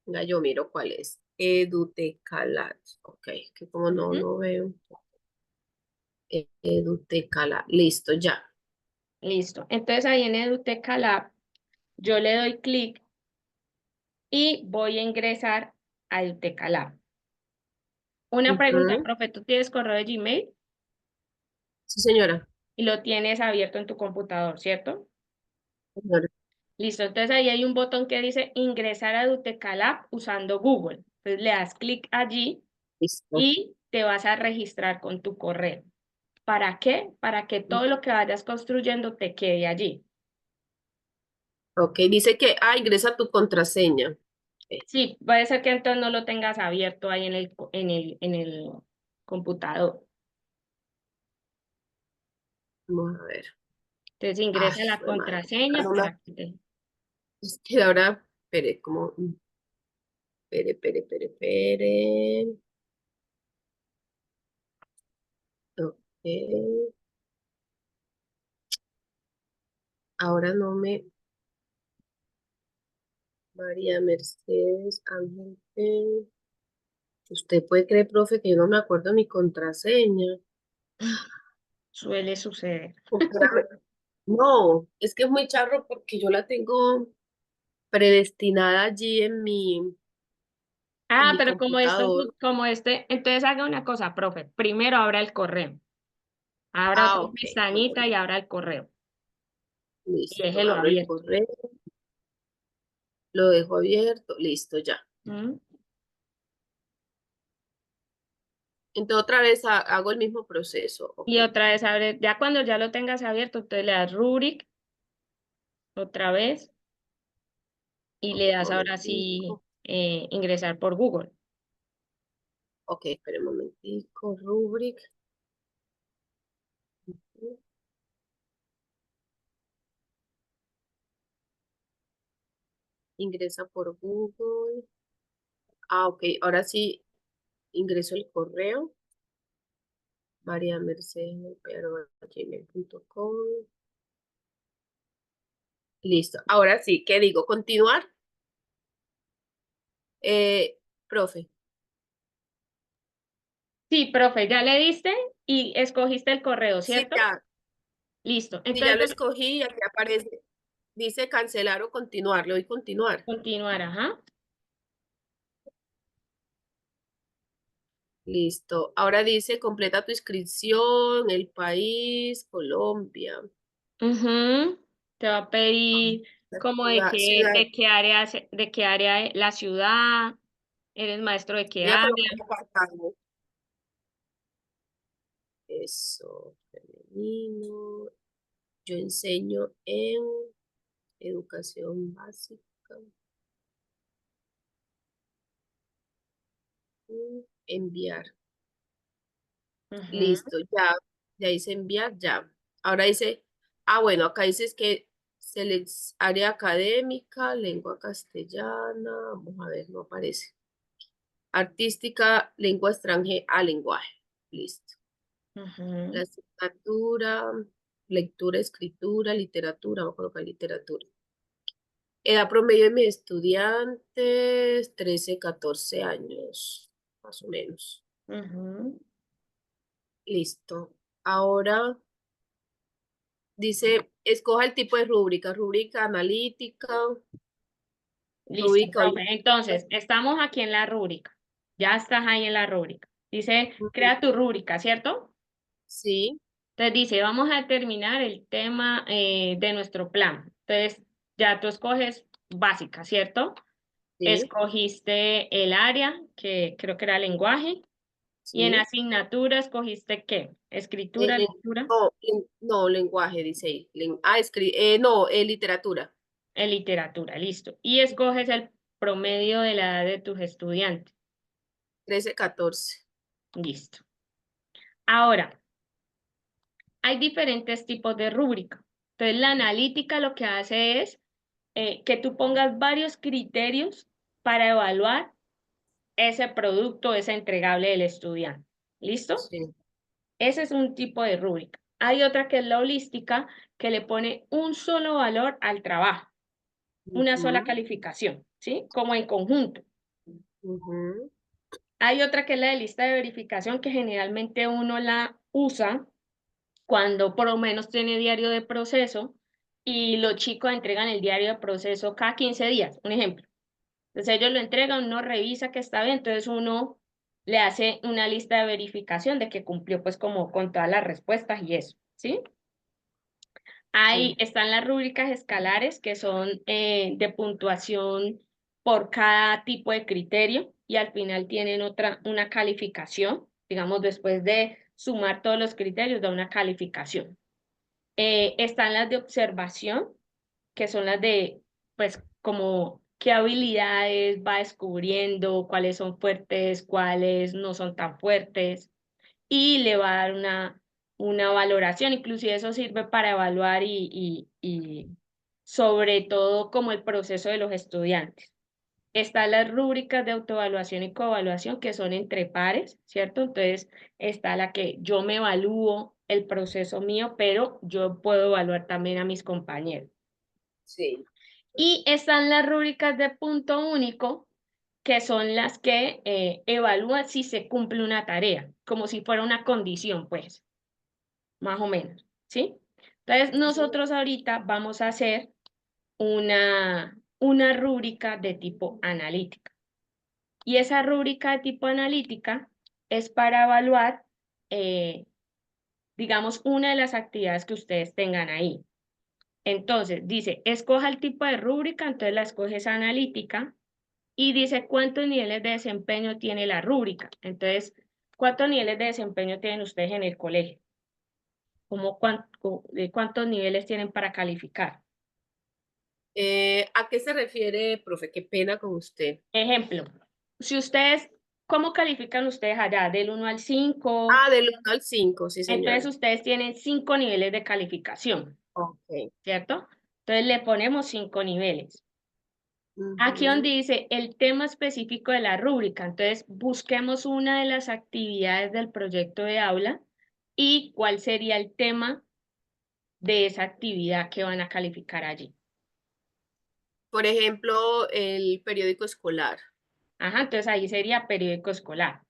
Venga, yo miro cuál es. Edutecalat. Ok, que como no, Ujú. no veo. Edutecalat. Listo, ya. Listo. Entonces ahí en Eduteca Lab yo le doy clic y voy a ingresar a Eduteca Lab. Una pregunta, Ujú. profe, ¿tú tienes correo de Gmail Sí, señora. y lo tienes abierto en tu computador, ¿cierto? Señora. Listo, entonces ahí hay un botón que dice ingresar a Eduteca Lab usando Google. Entonces le das clic allí Listo. y te vas a registrar con tu correo. ¿Para qué? Para que todo lo que vayas construyendo te quede allí. Ok, dice que, ingresa tu contraseña. Ok, Sí, puede ser que entonces no lo tengas abierto ahí en el computador. vamos a ver. Entonces Ay, ingresa la fue madre. Ah, contraseña no para que te... es que ahora, espere, como, espere. Ok, ahora no me, María Mercedes Ángel P. Usted puede creer, profe, que yo no me acuerdo mi contraseña. Suele suceder. Porque no, es que es muy charro porque yo la tengo predestinada allí en mi Pero como esto, computador. como este, entonces haga una cosa, profe. Primero abra el correo. Abra otra Ah, ok. Bueno, pestañita y abra el correo. Y listo. déjelo Abro el abierto. correo, lo dejo abierto, listo, ya. ¿Mm? Entonces otra vez hago el mismo proceso. Ok. Y otra vez abre, ya cuando ya lo tengas abierto, entonces le das rubric otra vez y Ok, le un das ahora sí momentico. ingresar por Google. Ok, espera un momentico, rubric. Ingresa por Google. Ah, ok, ahora sí ingreso el correo. mariamercedes@gmail.com. Listo. Ahora sí, ¿qué digo? ¿Continuar? Profe, Sí, profe, ya le diste y escogiste el correo, sí, ¿cierto? ya, Listo. sí, ya lo Entonces, escogí y aquí aparece, dice cancelar o continuar. Le doy continuar. continuar, ajá. Listo. Ahora dice completa tu inscripción, el país, Colombia. Ujú. Te va a pedir La como ciudad. de qué área es la ciudad, eres maestro de qué Voy a área. colocar apartado. Eso, femenino. Yo enseño en educación básica. Enviar. Ujú, Listo, ya dice enviar, ya. Ahora dice, bueno, acá dices que área académica, lengua castellana, vamos a ver, no aparece. Artística, lengua extranjera, lenguaje. Listo. La ujú. asignatura, lectura, escritura, literatura, vamos a colocar literatura. Edad promedio de mis estudiantes, 13, 14 años, más o menos. Ujú. Listo. Ahora dice, escoja el tipo de rúbrica, rúbrica analítica, Listo, rúbrica profe. holística. Entonces, estamos aquí en la rúbrica. Ya estás ahí en la rúbrica. Dice, crea tu rúbrica, ¿cierto? Sí, Entonces dice, vamos a determinar el tema de nuestro plan. Entonces, ya tú escoges básica, ¿cierto? sí, Escogiste el área, que creo que era lenguaje, y en sí. asignatura escogiste ¿qué? Eh, Escritura, len- lectura, no, lenguaje, dice ahí. No, literatura. literatura, listo. Y escoges el promedio de la edad de tus estudiantes, 13, 14. listo. Ahora, hay diferentes tipos de rúbrica. Entonces, la analítica lo que hace es que tú pongas varios criterios para evaluar ese producto, ese entregable del estudiante. ¿Listo? Sí. Ese es un tipo de rúbrica. Hay otra que es la holística, que le pone un solo valor al trabajo, una sola Ujú, calificación, ¿sí? Como en conjunto. ujú. Hay otra que es la de lista de verificación, que generalmente uno la usa cuando por lo menos tiene diario de proceso y los chicos entregan el diario de proceso cada 15 días, un ejemplo. Entonces ellos lo entregan, uno revisa que está bien, entonces uno le hace una lista de verificación de que cumplió pues como con todas las respuestas y eso, ¿sí? Ahí Sí, están las rúbricas escalares que son de puntuación por cada tipo de criterio y al final tienen una calificación, digamos, después de sumar todos los criterios da una calificación. Están las de observación, que son las de, pues, como qué habilidades va descubriendo, cuáles son fuertes, cuáles no son tan fuertes, y le va a dar una valoración. Inclusive eso sirve para evaluar y sobre todo como el proceso de los estudiantes. Están las rúbricas de autoevaluación y coevaluación que son entre pares, ¿cierto? Entonces está la que yo me evalúo el proceso mío, pero yo puedo evaluar también a mis compañeros. sí, Y están las rúbricas de punto único, que son las que evalúan si se cumple una tarea, como si fuera una condición, pues, más o menos, ¿sí? Entonces, nosotros ahorita vamos a hacer una rúbrica de tipo analítica. Y esa rúbrica de tipo analítica es para evaluar, digamos, una de las actividades que ustedes tengan ahí. Entonces, dice, escoja el tipo de rúbrica, entonces la escoges analítica y dice cuántos niveles de desempeño tiene la rúbrica. Entonces, ¿cuántos niveles de desempeño tienen ustedes en el colegio? ¿Cuántos niveles tienen para calificar? ¿A qué se refiere, profe? Qué pena con usted. Ejemplo, si ustedes ¿Cómo califican ustedes allá? ¿Del 1 al 5? Ah, del 1 al 5, sí, Entonces señora. ustedes tienen 5 niveles de calificación, Ok. ¿cierto? Entonces le ponemos 5 niveles. Aquí donde Ujú. dice el tema específico de la rúbrica, entonces busquemos una de las actividades del proyecto de aula y cuál sería el tema de esa actividad que van a calificar allí. Por ejemplo, el periódico escolar. Ajá, entonces ahí sería periódico escolar.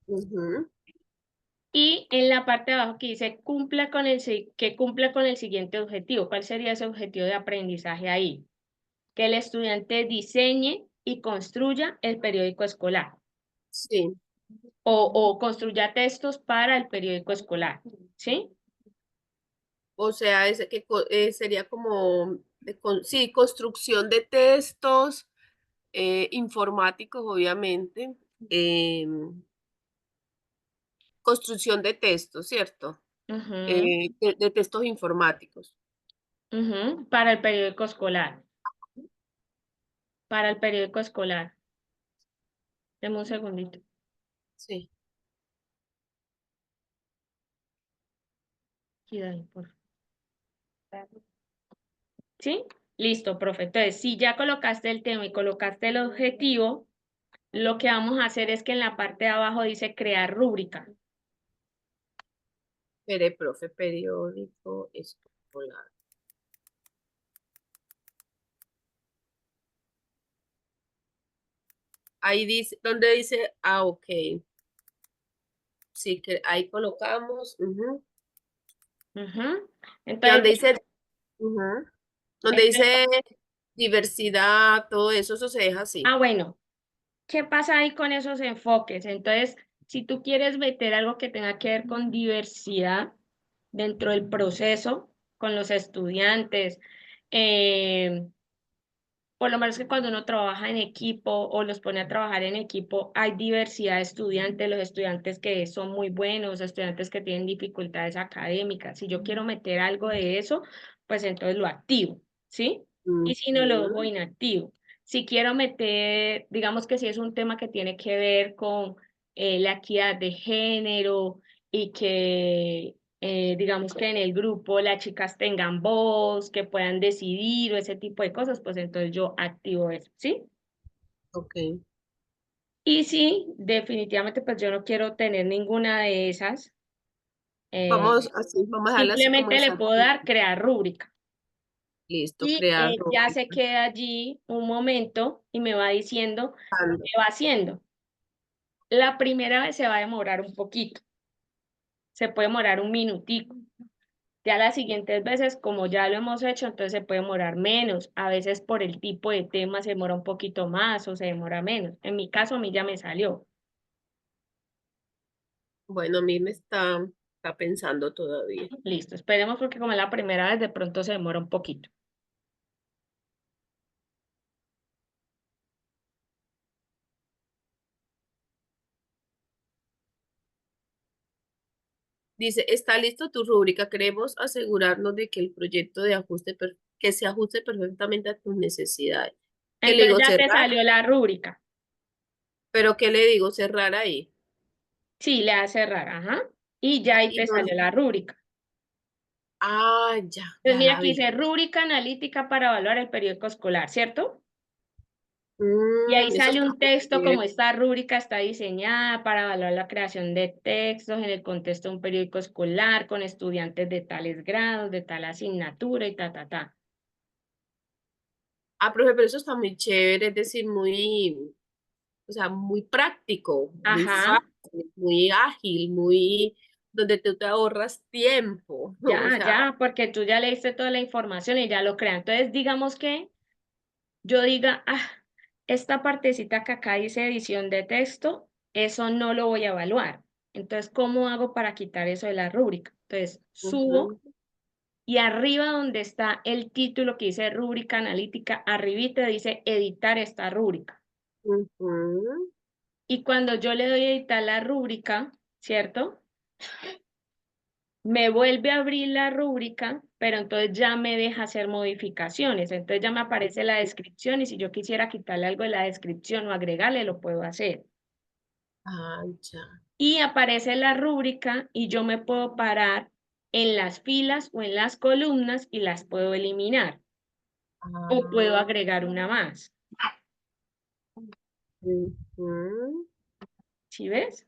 Ujú. Y en la parte de abajo que dice que cumpla con el siguiente objetivo. ¿Cuál sería ese objetivo de aprendizaje ahí? Que el estudiante diseñe y construya el periódico escolar Sí. o construya textos para el periódico escolar, ¿sí? O sea, ese que sería como, sí, construcción de textos informáticos, obviamente. Construcción de textos, ¿cierto? Ujú, De textos informáticos. ujú, para el periódico escolar, para el periódico escolar. Deme un segundito. Sí. Sí, dale, por favor. ¿Sí? Listo, profe. Entonces, si ya colocaste el tema y colocaste el objetivo, lo que vamos a hacer es que en la parte de abajo dice crear rúbrica. Pere, profe, periódico escolar. Ahí dice, donde dice, ok. Sí, que ahí colocamos. Ujú. Ujú. Y Entonces, donde dice, ujú, donde entonces, dice diversidad, todo eso, eso se deja así. bueno, ¿qué pasa ahí con esos enfoques? Entonces, si tú quieres meter algo que tenga que ver con diversidad dentro del proceso, con los estudiantes, eh, por lo menos que cuando uno trabaja en equipo o los pone a trabajar en equipo, hay diversidad de estudiantes, los estudiantes que son muy buenos, estudiantes que tienen dificultades académicas. Si yo quiero meter algo de eso, pues entonces lo activo, ¿sí? Y si no, lo dejo Ujú. inactivo. Si quiero meter, digamos que si es un tema que tiene que ver con la equidad de género y que digamos que en el grupo las chicas tengan voz, que puedan decidir o ese tipo de cosas, pues entonces yo activo eso, ¿sí? Ok. Y sí, definitivamente pues yo no quiero tener ninguna de esas, Vamos así, vamos a dejarla así como simplemente le esa. puedo dar crear rúbrica Listo, y crear ya se rúbrica. queda allí un momento y me va diciendo qué va haciendo. La primera vez se va a demorar un poquito, se puede demorar un minutico. Ya las siguientes veces, como ya lo hemos hecho, entonces se puede demorar menos. A veces por el tipo de tema se demora un poquito más o se demora menos. En mi caso, a mí ya me salió. Bueno, a mí está pensando todavía. Listo, esperemos porque como es la primera vez, de pronto se demora un poquito. Dice, está listo tu rúbrica. Queremos asegurarnos de que el proyecto de que se ajuste perfectamente a tus necesidades. ¿Qué le Entonces digo? ya te Cerrar. salió la rúbrica. ¿Pero qué le digo? Cerrar ahí. Sí, le das cerrar, ajá. Y ya ahí Y te no. salió la rúbrica. Ah, ya, Entonces ya mira la aquí vi. dice rúbrica analítica para evaluar el periódico escolar, ¿cierto? Y ahí Eso sale está un muy texto como chévere. esta rúbrica está diseñada para evaluar la creación de textos en el contexto de un periódico escolar con estudiantes de tales grados, de tal asignatura y ta, ta, ta. Ah, profe, pero eso está muy chévere, es decir, muy, o sea, muy práctico, muy Ajá, fácil, muy ágil, muy, donde tú te ahorras tiempo. O ya, sea, ya, porque tú ya leíste toda la información y ya lo crean. Entonces, digamos que yo diga, esta partecita que acá dice edición de texto, eso no lo voy a evaluar. Entonces, ¿cómo hago para quitar eso de la rúbrica? Entonces, subo ujú, y arriba donde está el título que dice rúbrica analítica, arribita dice editar esta rúbrica. ujú. Y cuando yo le doy a editar la rúbrica, ¿cierto? Me vuelve a abrir la rúbrica, pero entonces ya me deja hacer modificaciones. Entonces ya me aparece la descripción y si yo quisiera quitarle algo de la descripción o agregarle, lo puedo hacer. Ah, ya. Y aparece la rúbrica y yo me puedo parar en las filas o en las columnas y las puedo eliminar o puedo Ah, agregar una más. ujú. ¿Sí ves?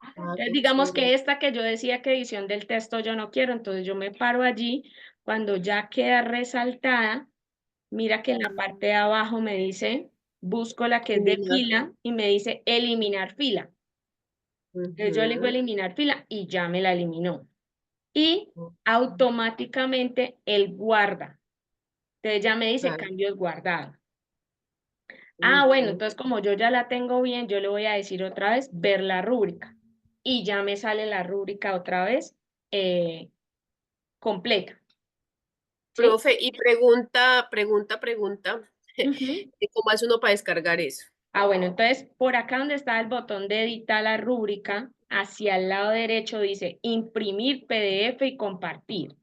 Ah, Entonces, qué digamos chévere. que esta que yo decía que edición del texto yo no quiero, entonces yo me paro allí, cuando ya queda resaltada, mira que en la parte de abajo me dice, busco la que es de Eliminar. fila y me dice eliminar fila. Entonces yo le digo Ujú. eliminar fila y ya me la eliminó. Y automáticamente él guarda. Entonces ya me dice Vale. cambios guardados. Ah, bueno, Ujú. entonces como yo ya la tengo bien, yo le voy a decir otra vez ver la rúbrica. Y ya me sale la rúbrica otra vez completa. ¿Sí? Profe, y pregunta, Ujú. ¿cómo hace uno para descargar eso? Ah, bueno, entonces por acá donde está el botón de editar la rúbrica, hacia el lado derecho dice imprimir PDF y compartir.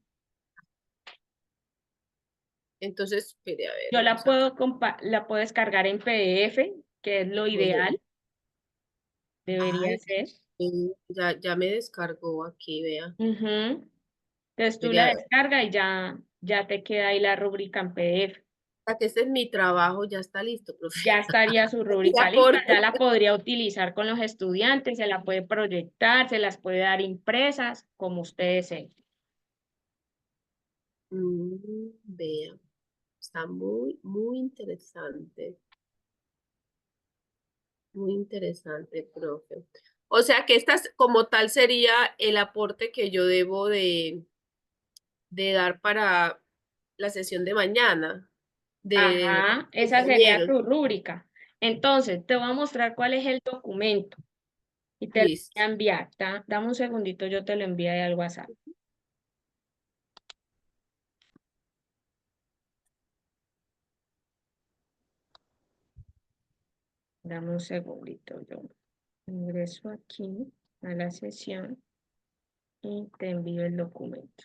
Entonces, espere, a ver, Yo vamos acá. la puedo descargar en PDF, que es lo ideal, debería Ay, ser. ya me descargó aquí, vea. Ujú. Entonces tú la Mira, descargas y ya te queda ahí la rúbrica en PDF. que este es mi trabajo, ya está listo, profe. Ya estaría su rúbrica Ya lista, corto. ya la podría utilizar con los estudiantes, se la puede proyectar, se las puede dar impresas, como ustedes deseen. Vea, está muy interesante. Muy interesante, profe. O sea que esta como tal sería el aporte que yo debo de dar para la sesión de mañana de los Ajá, esa sería compañeros. tu rúbrica. Entonces, te voy a mostrar cuál es el documento y te lo voy Listo. a enviar. Dame un segundito, yo te lo envío ahí al WhatsApp. Dame un segundito, yo ingreso aquí a la sesión y te envío el documento.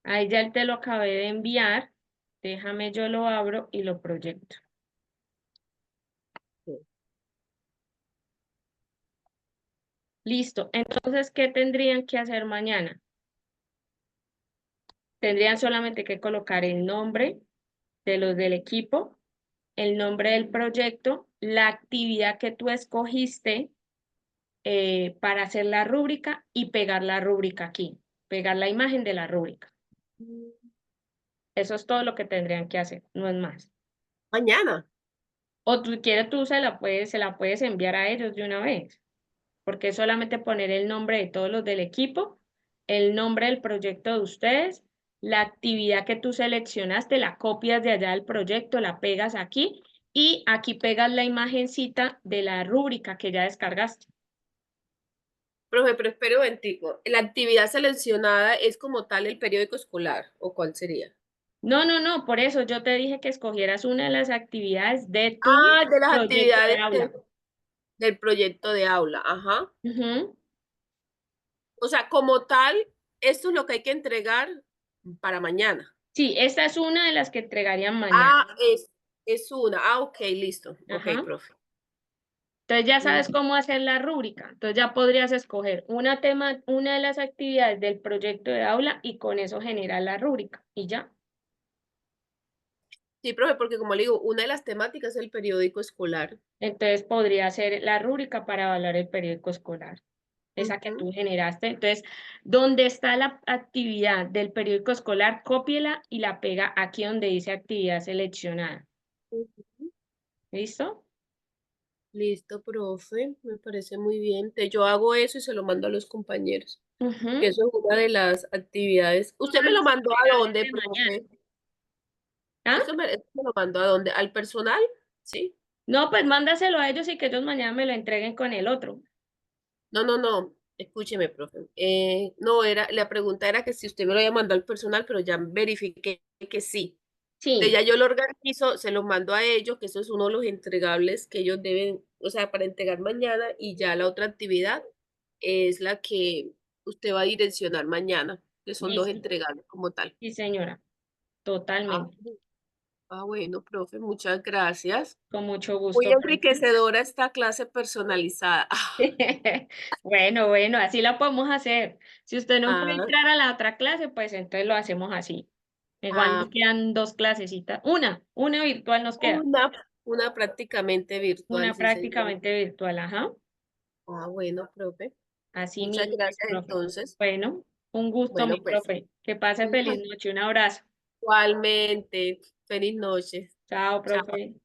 Ahí ya te lo acabé de enviar. Déjame, yo lo abro y lo proyecto. Listo. Entonces, ¿qué tendrían que hacer mañana? Tendrían solamente que colocar el nombre de los del equipo, el nombre del proyecto, la actividad que tú escogiste para hacer la rúbrica y pegar la rúbrica aquí, pegar la imagen de la rúbrica. Eso es todo lo que tendrían que hacer, no es más. Mañana. O tú quieres, tú se la puedes enviar a ellos de una vez, porque es solamente poner el nombre de todos los del equipo, el nombre del proyecto de ustedes, la actividad que tú seleccionaste, la copias de allá del proyecto, la pegas aquí y aquí pegas la imagencita de la rúbrica que ya descargaste. Profe, pero espere un momentico. ¿La actividad seleccionada es como tal el periódico escolar o cuál sería? No, no, no, por eso yo te dije que escogieras una de las actividades de tu Ah, de las proyecto de actividades aula. del proyecto de aula. Ajá. Ujú. O sea, como tal, esto es lo que hay que entregar para mañana. Sí, esta es una de las que entregarían mañana. Ah, es una. Ah, ok, listo. Ok, Ajá. profe. Entonces ya sabes Mm. cómo hacer la rúbrica. Entonces ya podrías escoger una de las actividades del proyecto de aula y con eso generar la rúbrica y ya. Sí, profe, porque como le digo, una de las temáticas es el periódico escolar. Entonces podría ser la rúbrica para evaluar el periódico escolar, esa que Ujú, tú generaste. Entonces, donde está la actividad del periódico escolar, cópiela y la pega aquí donde dice actividad seleccionada. ujú. ¿Listo? Listo, profe, me parece muy bien. Yo hago eso y se lo mando a los compañeros, que Ujú. eso es una de las actividades. ¿Usted Una me de lo las mandó a actividades dónde, de mañana. profe? ¿Ah? Eso me lo mandó a dónde? ¿Al personal? ¿Sí? No, pues mándaselo a ellos y que ellos mañana me lo entreguen con el otro. No. Escúcheme, profe. No, la pregunta era que si usted me lo había mandado al personal, pero ya verifiqué que sí. Entonces Sí, ya yo lo organizo, se los mando a ellos, que eso es uno de los entregables que ellos deben, o sea, para entregar mañana, y ya la otra actividad es la que usted va a direccionar mañana, que son dos listo. entregables como tal. Sí, señora, Ah, totalmente. Ah, bueno, profe, muchas gracias. Con mucho Muy gusto, profe. enriquecedora esta clase personalizada. Bueno, así la podemos hacer. Si usted no puede Ah, entrar a la otra clase, pues entonces lo hacemos así. Igual nos ah, quedan 2 clasecitas. Una virtual nos queda. una prácticamente virtual, Una sí, señor. prácticamente virtual, ajá. Ah, bueno, profe. Así Muchas mismo, mi gracias profe. entonces. Bueno, un gusto, Bueno, mi pues, profe. Que pase feliz noche. Un abrazo. igualmente, feliz noche. Chao, Chao. profe.